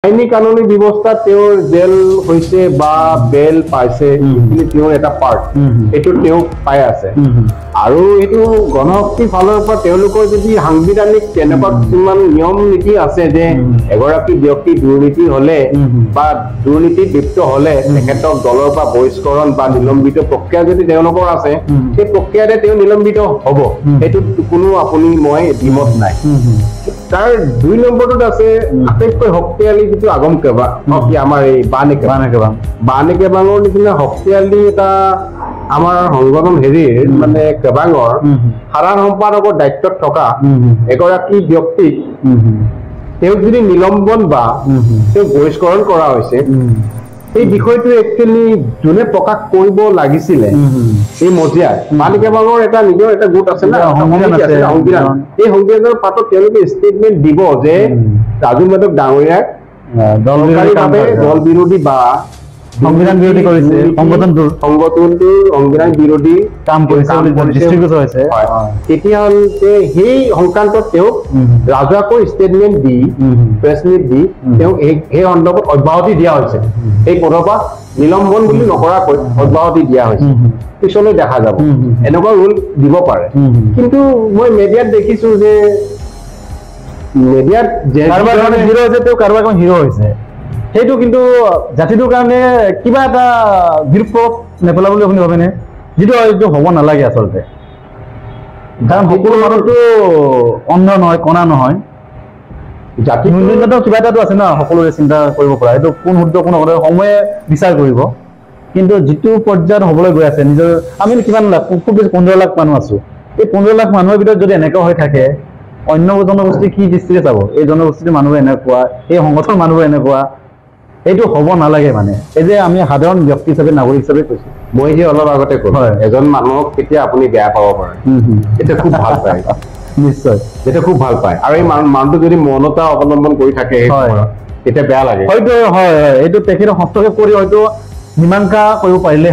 আইনী কানুনী ব্যৱস্থা তেওঁৰ জেল হৈছে বা বেল পাইছে কিন্তু তেওঁৰ এটা পাৰ্ট এইটো তেওঁ পাই আছে আৰু এইটো গণশক্তি ফালৰ পৰা তেওঁলোকৰ যদি সাংবিধানিক তেনেকুৱা কিছুমান নিয়ম নীতি আছে যে এগৰাকী ব্যক্তি দুৰ্নীতি হলে বা দুৰ্নীতিত লিপ্ত হলে তেখেতক দলৰ পৰা বহিষ্কৰণ বা নিলম্বিত প্ৰক্ৰিয়া যদি তেওঁলোকৰ আছে সেই প্ৰক্ৰিয়াতে তেওঁ নিলম্বিত হ'ব এইটো কোনো আপুনি মই দ্বিমত নাই তাৰ ২ নম্বৰটোত আছে আটাইতকৈ শক্তিশালী যিটো আগম কেবা আমাৰ এই বানেকেবাঙৰ নিচিনা শক্তিশালী এটা আমাৰ সংগঠন হেৰিৰ মানে কেবাঙৰ সাধাৰণ সম্পাদকৰ দায়িত্বত থকা এগৰাকী ব্যক্তিক তেওঁক যদি নিলম্বন বা তেওঁক বহিষ্কৰণ কৰা হৈছে এই বিষয়টো একচুৱেলি যোনে প্ৰকাশ কৰিব লাগিছিলে এই মজিয়াত বানেকেবাঙৰ এটা নিজৰ এটা গোট আছে না সংবিধান এই সংবিধানৰ পাতত তেওঁলোকে ষ্টেটমেণ্ট দিব যে ৰাজু মাধৱ ডাঙৰীয়াক দল বিৰোধী বা সংবিধান বিৰোধী কৰিছে সংগঠনটোৰ সংবিধান বিৰোধী কাম কৰিছে তেতিয়াহ'লে সেই সংক্ৰান্তত তেওঁক ৰাজহুৱাকৈ statement the press meet the তেওঁক সেই সন্দৰ্ভত অব্যাহতি দিয়া হৈছে এই পদৰ পৰা নিলম্বন বুলি নকৰাকৈ অব্যাহতি দিয়া হৈছে পিছলৈ দেখা যাব এনেকুৱা ৰুল দিব পাৰে কিন্তু মই মিডিয়াত দেখিছো যে মিডিয়াত কাৰোবাৰ কাৰণে হিৰো হৈছে তেওঁ কাৰোবাৰ কাৰণে হিৰো হৈছে সেইটো কিন্তু জাতিটোৰ কাৰণে কিবা এটা বিৰূপ নেপেলাব বুলি আপুনি ভাবেনে যিটো এইটো হ'ব নালাগে আচলতে কাৰণ সকলো মানুহতো অন্ধ নহয় কণা নহয় জাতি মূল্যত কিবা এটাতো আছে ন সকলোৰে চিন্তা কৰিব পৰা এইটো কোন শুদ্ধ কোন অসত্য সময়ে বিচাৰ কৰিব কিন্তু যিটো পৰ্যায়ত হ'বলৈ গৈ আছে নিজৰ আমি কিমান লাখ খুব বেছি 15 লাখ মানুহ আছো এই 15 লাখ মানুহৰ ভিতৰত যদি এনেকুৱা হৈ থাকে অন্য জনগোষ্ঠী কি দৃষ্টিৰে চাব এই জনগোষ্ঠীৰ মানুহ এনেকুৱা এই সংগঠনৰ মানুহ এনেকুৱা এইটো হ'ব নালাগে মানে এই যে আমি সাধাৰণ ব্যক্তি হিচাপে নাগৰিক হিচাপে কৈছো মই যে অলপ আগতে ক'লো এজন মানুহক কেতিয়া আপুনি বেয়া পাব পাৰে এটা খুব ভাল পায় নিশ্চয় এটা খুব ভাল পায় আৰু এই মানুহটো যদি মনতা অৱলম্বন কৰি থাকে তেতিয়া বেয়া লাগে হয়তো হয় এইটো তেখেতে হস্তক্ষেপ কৰি হয়তো মীমাংসা কৰিব পাৰিলে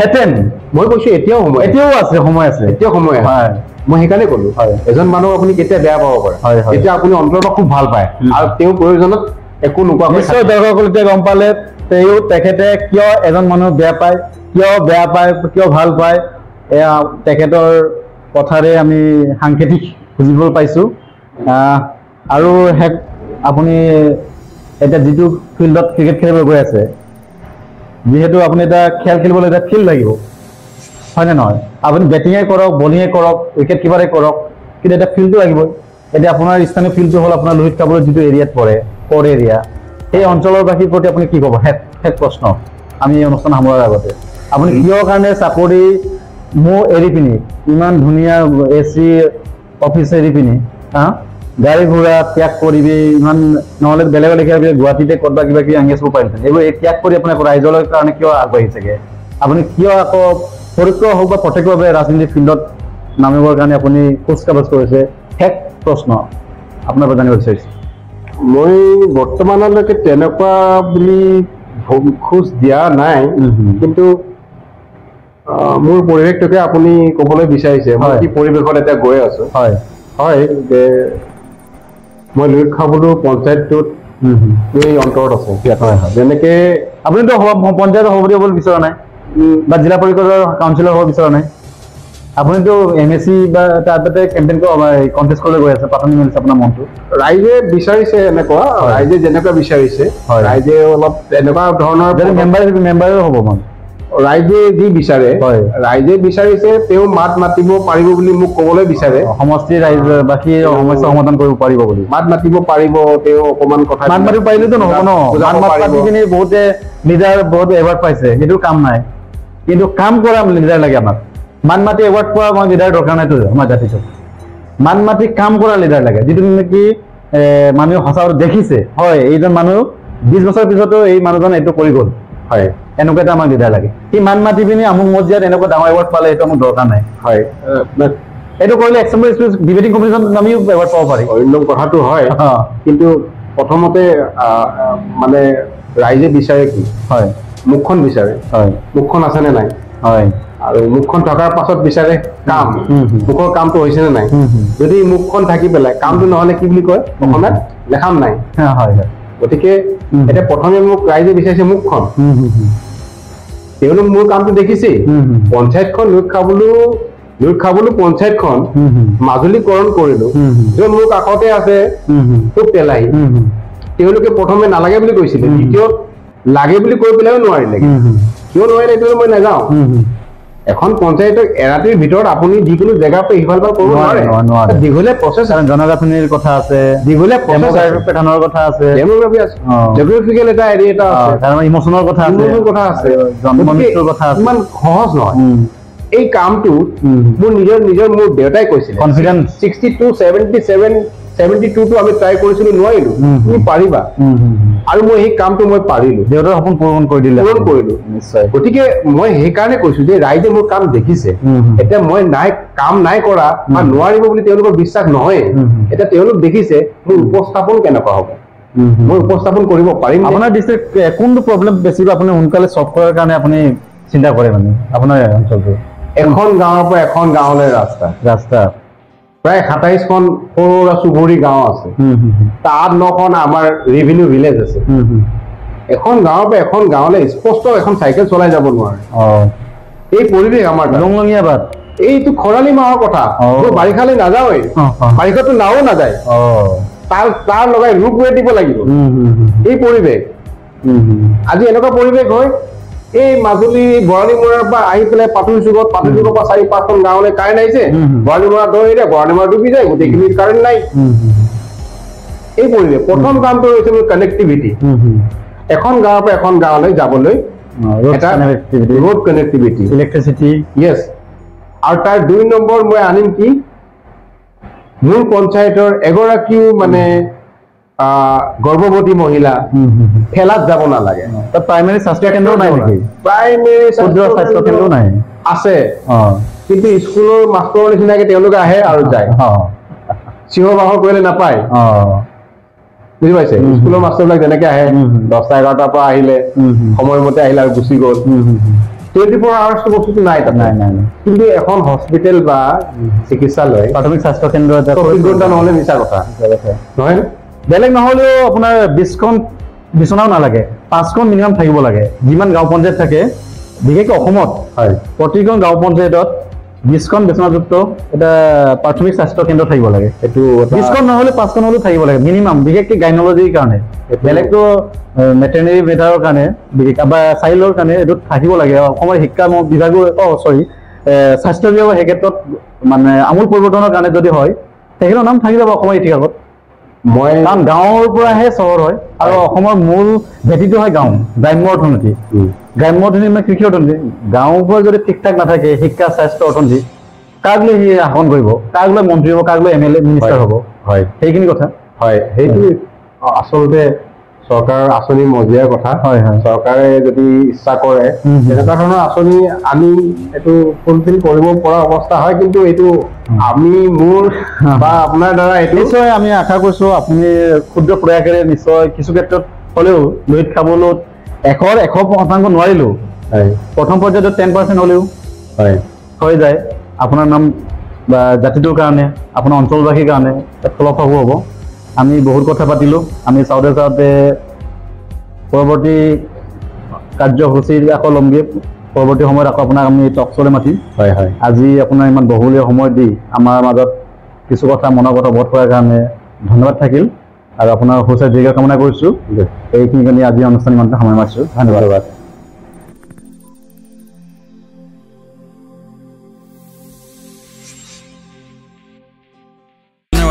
হেতেন মই কৈছো এতিয়াও আছে সময় আছে এতিয়াও সময় আছে মই সেইকাৰণে ক'লো এজন মানুহ আপুনি কেতিয়া বেয়া পাব পাৰে তেতিয়া আপুনি অন্তৰত খুব ভাল পায় আৰু তেওঁ প্ৰয়োজনত একো নোকোৱাকৈ নিশ্চয় দৰ্শকসকলে গম পালে তেখেতে কিয় এজন মানুহ বেয়া পায় কিয় ভাল পায় এয়া তেখেতৰ কথাৰে আমি সাংকেতিক বুজিব পাইছো আৰু আপুনি এতিয়া যিটো ফিল্ডত ক্ৰিকেট খেলিব গৈ আছে যিহেতু আপুনি এটা খেল খেলিবলৈ এটা ফিল্ড লাগিব হয়নে নহয় আপুনি বেটিঙে কৰক বলিঙে কৰক উইকেট কিপাৰে কৰক কিন্তু এটা ফিল্ডটো লাগিবই এতিয়া আপোনাৰ স্থানীয় ফিল্ডটো হ'ল আপোনাৰ লোহিত কাপুৰৰ যিটো এৰিয়াত পৰে কোৰ এৰিয়া সেই অঞ্চলৰ বাসীৰ প্ৰতি আপুনি কি ক'ব শেষ প্ৰশ্ন আমি এই অনুষ্ঠান সামৰাৰ আগতে আপুনি কিয় কাৰণে চাকৰি মোৰ এৰি পিনি ইমান ধুনীয়া AC অফিচ এৰি পিনি গাড়ী ঘোঁৰা ত্যাগ কৰিবি ইমান নহ'লে বেলেগ গুৱাহাটীতে ক'ৰবা কিবা কিবি আঙি আছিব পাৰিলে এইবোৰ ত্যাগ কৰি আপুনি আকৌ ৰাইজৰ কাৰণে কিয় আগবাঢ়িছেগে আপুনি কিয় আকৌ পৰোক্ষ হওক বা প্ৰত্যক্ষভাৱে ৰাজনীতিৰ ফিল্ডত নামিবৰ কাৰণে আপুনি খোজ কাবাজ কৰিছে শেষ প্ৰশ্ন আপোনাৰ পৰা জানিব বিচাৰিছোঁ মই বৰ্তমানলৈকে তেনেকুৱা বুলি খোজ দিয়া নাই কিন্তু মোৰ পৰিৱেশটোকে আপুনি ক'বলৈ বিচাৰিছে মই কি পৰিৱেশত এতিয়া গৈ আছো হয় যে মই লোহিত কাপুৰ পঞ্চায়তটোত এই অন্তৰত আছে যেনেকে আপুনিতো পঞ্চায়তৰ সভাপতি হ'বলৈ বিচৰা নাই বা জিলা পৰিষদৰ কাউন্সিলৰ হ'ব বিচৰা নাই আপুনিতো MSC বা তাতে কেম্পেইন কণ্টেষ্ট কৰিবলৈ গৈ আছে প্ৰাথমিক মিলিছে আপোনাৰ মনটো ৰাইজে বিচাৰিছে এনেকুৱা ৰাইজে যেনেকুৱা বিচাৰিছে ৰাইজে অলপ এনেকুৱা ধৰণৰ মেম্বাৰো হ'ব মানে ৰাইজে যি বিচাৰে ৰাইজে বিচাৰিছে তেওঁ মাত মাতিব পাৰিব বুলি মোক ক'বলৈ বিচাৰে সমষ্টিৰ ৰাইজবাসীৰ সমস্যা সমাধান কৰিব পাৰিব বুলি মাত মাতিব পাৰিব তেওঁ অকণমান কথা মাত মাতিব পাৰিলেতো নহ'ব ন মাত মাতি কিনি বহুতে লিডাৰ বহুত এৱাৰ্ড পাইছে সেইটো কাম নাই কিন্তু কাম কৰা লিডাৰ লাগে আমাক মান মাতি এৱাৰ্ড পোৱা মই লিডাৰ দৰকাৰ নাইতো আমাৰ জাতিটোত মান মাতি কাম কৰা লিডাৰ লাগে যিটো নেকি মানুহে সঁচা দেখিছে হয় এইজন মানুহ 20 বছৰ পিছতো এই মানুহজন এইটো কৰি গ'ল হয় এনেকুৱা এটা আমাক লিডাৰ লাগে সি মান মাতি পিনি আমুক মজিয়াত এনেকুৱা ডাঙৰ এৱাৰ্ড পালে এইটো আমাক দৰকাৰ নাই হয় এইটো কৰিলে এক্সেম্বলি ডিবেটিং কমিশ্যন আমিও এৱাৰ্ড পাব পাৰি অন্য কথাটো হয় কিন্তু প্ৰথমতে মানে ৰাইজে বিচাৰে কি হয় মুখখন বিচাৰে হয় মুখখন আছেনে নাই হয় আৰু মুখখন থকাৰ পাছত বিচাৰে কাম মুখৰ কামটো হৈছে নে নাই যদি মুখখন থাকি পেলাই কামটো নহ'লে কি বুলি কয় অসমত লেখাম নাই হয় গতিকে এতিয়া প্ৰথমে মোক ৰাইজে বিচাৰিছে মুখখন তেওঁলোক মোৰ কামটো দেখিছে পঞ্চায়তখন লুট খাবলৈ পঞ্চায়তখন মাজুলীকৰণ কৰিলো য'ত মোৰ কাষতে আছে তোক পেলাই তেওঁলোকে প্ৰথমে নালাগে বুলি কৈছিলে দ্বিতীয়ত লাগে বুলি কৈ পেলাইও নোৱাৰিলে কিয় নোৱাৰিলে এইটো মই নাযাওঁ এখন পঞ্চায়তক এৰাতিৰ ভিতৰত আপুনি যিকোনো জেগাৰ পৰা ইফাল সিফাল কৰিব নোৱাৰে দীঘলীয়া প্ৰচেছ জনগাঁথনিৰ কথা আছে দীঘলীয়া প্ৰচেছৰ কথা আছে ডেমোগ্ৰাফি আছে জিঅ'গ্ৰাফিকেল এটা এৰিয়া এটা আছে ইমোচনৰ কথা আছে জন্মমৃত্যুৰ কথা আছে ইমান সহজ নহয় এই কামটো মোৰ মোৰ দেউতাই কৈছিল কনফিডেন্স 62 77 72 টো আমি ট্ৰাই কৰিছিলো নোৱাৰিলো তুমি পাৰিবা আৰু মই এই কামটো মই পাৰিলো দেউতাৰ সপোন পূৰণ কৰিলো নিশ্চয় গতিকে মই সেইকাৰণে কৈছো যে ৰাইজে মোৰ কাম দেখিছে এতিয়া মই কাম নাই কৰা বা নোৱাৰিব বুলি তেওঁলোকৰ বিশ্বাস নহয় এতিয়া তেওঁলোক দেখিছে মোৰ উপস্থাপন কেনেকুৱা হ'ব মই উপস্থাপন কৰিব পাৰিম আপোনাৰ ডিষ্ট্ৰিক্ট কোনটো প্ৰব্লেম বেছি আপুনি সোনকালে সলভ কৰাৰ কাৰণে আপুনি চিন্তা কৰে মানে আপোনাৰ অঞ্চলটো এখন গাঁৱৰ পৰা এখন গাঁৱলৈ ৰাস্তা প্ৰায় 27খন সৰু চুবুৰী গাঁও আছে তাত 9খন আমাৰ ৰেভিনিউ ভিলেজ আছে এখন গাঁৱৰ পৰা এখন গাঁৱলৈ স্পষ্ট এখন চাইকেল চলাই যাব নোৱাৰে এই পৰিৱেশ আমাৰ লংলঙীয়া বাট এইটো খৰালি মাহৰ কথা বাৰিষালৈ নাযাওঁৱেই বাৰিষাতো নাও নাযায় তাৰ লগাই ৰূপ গৈ দিব লাগিব এই পৰিৱেশ আজি এনেকুৱা পৰিৱেশ হয় এই মাজুলী বৰালিমৰাৰ পৰা আহি পেলাই পাটুৰ যুগৰ পৰা 4-5খন গাঁৱলৈ কাৰেণ্ট আহিছে বৰালিমৰা দৌৰি দিয়ে বৰালিমৰা ডুবি যায় গোটেইখিনি কাৰেণ্ট নাই এই পৰিৱেশ প্ৰথম কামটো হৈছে মোৰ কানেক্টিভিটি এখন গাঁৱৰ পৰা এখন গাঁৱলৈ যাবলৈ ৰোড কানেক্টিভিটি ইলেক্ট্ৰিচিটি য়েছ আৰু তাৰ 2 নম্বৰ মই আনিম কি মোৰ পঞ্চায়তৰ এগৰাকীও মানে গৰ্ভৱতী মহিলা ঠেলাত যাব নালাগে প্ৰাইমেৰী স্বাস্থ্য কেন্দ্ৰ নাই নেকি প্ৰাইমেৰী স্বাস্থ্য কেন্দ্ৰ নাই আছে কিন্তু স্কুলৰ মাষ্টৰৰ নিচিনাকে তেওঁলোকে আহে আৰু যায় চিঞৰ বাহৰ কৰিলে নাপায় বুজি পাইছে স্কুলৰ মাষ্টৰবিলাক যেনেকে আহে 10টা 11টাৰ পৰা আহিলে সময়মতে আহিলে আৰু গুচি গ'ল 24 hours বস্তুটো নাই তাত নাই কিন্তু এখন হস্পিটেল বা চিকিৎসালয় প্ৰাথমিক স্বাস্থ্য কেন্দ্ৰ 24 ঘণ্টা নহ'লে মিছা কথা নহয় বেলেগ নহ'লেও আপোনাৰ 20খন বিচনাও নালাগে 5খন মিনিমাম থাকিব লাগে যিমান গাঁও পঞ্চায়ত থাকে বিশেষকৈ অসমত প্ৰতিখন গাঁও পঞ্চায়তত 20খন বিচনাযুক্ত এটা প্ৰাথমিক স্বাস্থ্য কেন্দ্ৰ থাকিব লাগে এইটো 20খন নহ'লে 5খন হ'লেও থাকিব লাগে মিনিমাম বিশেষকৈ গাইনলজিৰ কাৰণে বেলেগতো মেটাৰনেৰী মেটাৰৰ কাৰণে বা চাইল্ডৰ কাৰণে এইটো থাকিব লাগে অসমৰ শিক্ষা বিভাগো স্বাস্থ্য বিভাগৰ সেই ক্ষেত্ৰত মানে আমূল পৰিৱৰ্তনৰ কাৰণে যদি হয় তেখেতৰ নাম থাকি যাব অসমৰ ইতিহাসত মই কাৰণ গাঁৱৰ পৰাহে চহৰ হয় আৰু অসমৰ মূল ভেটিটো হয় গাঁও গ্ৰাম্য অৰ্থনীতি মানে কৃষি অৰ্থনীতি গাঁৱৰ পৰা যদি ঠিক ঠাক নাথাকে শিক্ষা স্বাস্থ্য অৰ্থনীতি কাক লৈ সি শাসন কৰিব কাক লৈ মন্ত্ৰী হ'ব কাক লৈ MLA মিনিষ্টাৰ হ'ব হয় সেইখিনি কথা হয় সেইটো আচলতে চৰকাৰৰ আঁচনি মজিয়াৰ কথা হয় চৰকাৰে যদি ইচ্ছা কৰে তেনেকুৱা ধৰণৰ আঁচনি আনি এইটো ফুলফিল কৰিব পৰা অৱস্থা হয় কিন্তু এইটো আমি মোৰ বা আপোনাৰ দ্বাৰা এইটো নিশ্চয় আমি আশা কৰিছো আপুনি ক্ষুদ্ৰ প্ৰয়াসেৰে নিশ্চয় কিছু ক্ষেত্ৰত হ'লেও লুইত খাবলৈ 100% নোৱাৰিলো প্ৰথম পৰ্যায়ত 10% হ'লেও হৈ যায় আপোনাৰ নাম বা জাতিটোৰ কাৰণে আপোনাৰ অঞ্চলবাসীৰ কাৰণে ফলপ্ৰসূ হ'ব আমি বহুত কথা পাতিলোঁ আমি চাওঁতে পৰৱৰ্তী কাৰ্যসূচীৰ আকৌ লমগে পৰৱৰ্তী সময়ত আকৌ আপোনাক আমি টকশ্ব'লৈ মাতিম আজি আপোনাৰ ইমান বহুলীয়া সময় দি আমাৰ মাজত কিছু কথা মনৰ কথা অৱগত কৰাৰ কাৰণে ধন্যবাদ থাকিল আৰু আপোনাৰ সুস্বাস্থ্য দীৰ্ঘ কামনা কৰিছোঁ এইখিনি কাৰণে আজি অনুষ্ঠান ইমানতে সময় মাৰিছোঁ ধন্যবাদ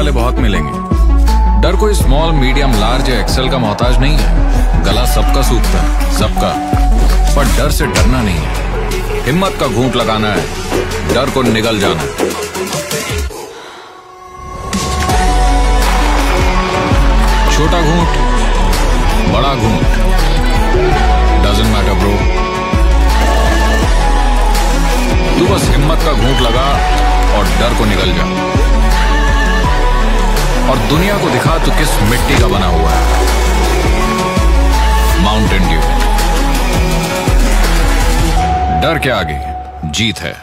वाले बहुत मिलेंगे डर कोई स्मॉल मीडियम लार्ज या एक्सेल का मोहताज नहीं है गला सबका सूखता है सबका पर डर से डरना नहीं है हिम्मत का घूंट लगाना है डर को निगल जाना है छोटा घूंट बड़ा घूंट डजंट मैटर ब्रो तू बस हिम्मत का घूंट लगा और डर को निगल जा और दुनिया को दिखा तू किस मिट्टी का बना हुआ है माउंटेन ड्यू डर के आगे जीत है।